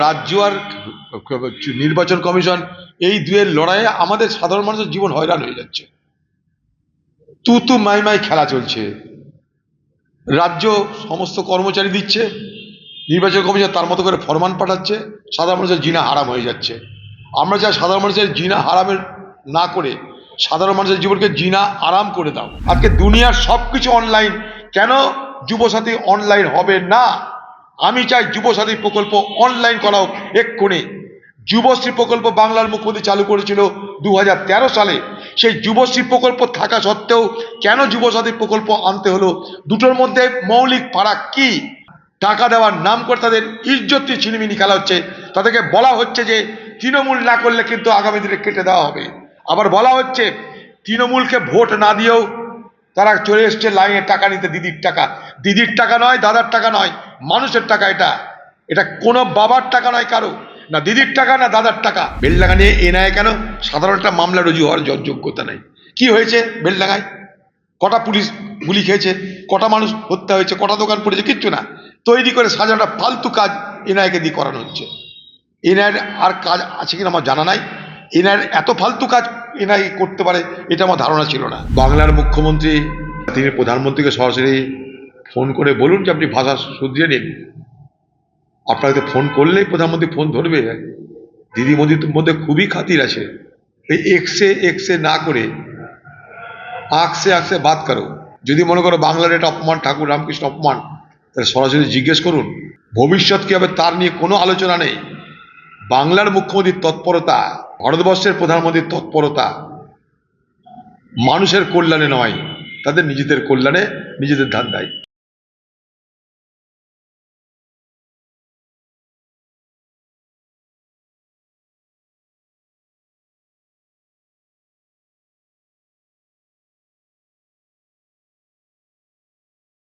রাজ্য আর নির্বাচন কমিশন এই দুয়ের লড়াইয়ে আমাদের সাধারণ মানুষের জীবন হয়রান হয়ে যাচ্ছে। তু মাই মাই খেলা চলছে। রাজ্য সমস্ত কর্মচারী দিচ্ছে, নির্বাচন কমিশন তার মতো করে ফরমান পাঠাচ্ছে, সাধারণ মানুষের জিনা হারাম হয়ে যাচ্ছে। আমরা চাই সাধারণ মানুষের জিনা হারামের না করে সাধারণ মানুষের জীবনকে জিনা আরাম করে দাও। আজকে দুনিয়ার সবকিছু অনলাইন, কেন যুবসাথী অনলাইন হবে না? আমি চাই যুবসাথী প্রকল্প অনলাইন করা হোক এক্ষুনি। যুবশ্রী প্রকল্প বাংলার মুখ্যমন্ত্রী চালু করেছিল 2013 সালে। সেই যুবশ্রী প্রকল্প থাকা সত্ত্বেও কেন যুবসাথী প্রকল্প আনতে হলো? দুটোর মধ্যে মৌলিক ফারাক কি? টাকা দেওয়ার নাম করে তাদের ইজ্জতটি ছিনিমিনি খেলা হচ্ছে। তাদেরকে বলা হচ্ছে যে তৃণমূল না করলে কিন্তু আগামী দিনে কেটে দেওয়া হবে। আবার বলা হচ্ছে তৃণমূলকে ভোট না দিয়েও তারা চলে এসছে লাইনে টাকা নিতে। দিদির টাকা নয়, দাদার টাকা নয়, মানুষের টাকা। এটা কোনো বাবার টাকা নয়, কারো না দিদির টাকা না দাদার টাকা। বেলডাঙ্গা নিয়ে এনআইএ কেন? সাধারণ একটা মামলা রুজু হওয়ার যোগ্যতা নেই। কি হয়েছে বেলডাঙ্গায়? কটা পুলিশ গুলি খেয়েছে, কটা মানুষ হত্যা হয়েছে, কটা দোকান পড়েছে? কিচ্ছু না। তৈরি করে সাজানোটা ফালতু কাজ এনআইএকে দিয়ে করানো হচ্ছে। এনআইএর আর কাজ আছে কিনা আমার জানা নাই। এনআইএর এত ফালতু কাজ এনআইএ করতে পারে এটা আমার ধারণা ছিল না। বাংলার মুখ্যমন্ত্রী তিনি প্রধানমন্ত্রীকে সরাসরি ফোন করে বলুন যে আপনি ভাষা শুধরিয়ে নিন। আপনাকে ফোন করলেই প্রধানমন্ত্রী ফোন ধরবে। দিদি মোদির মধ্যে খুবই খাতির আছে। এই এক্সে না করে আকসে বাদ করো। যদি মনে করো বাংলার এটা অপমান, ঠাকুর রামকৃষ্ণ অপমান, তাহলে সরাসরি জিজ্ঞেস করুন। ভবিষ্যৎ কি হবে তার নিয়ে কোনো আলোচনা নেই। বাংলার মুখ্যমন্ত্রীর তৎপরতা, ভারতবর্ষের প্রধানমন্ত্রীর তৎপরতা মানুষের কল্যাণে নয়, তাদের নিজেদের কল্যাণে, নিজেদের ধান্দায়।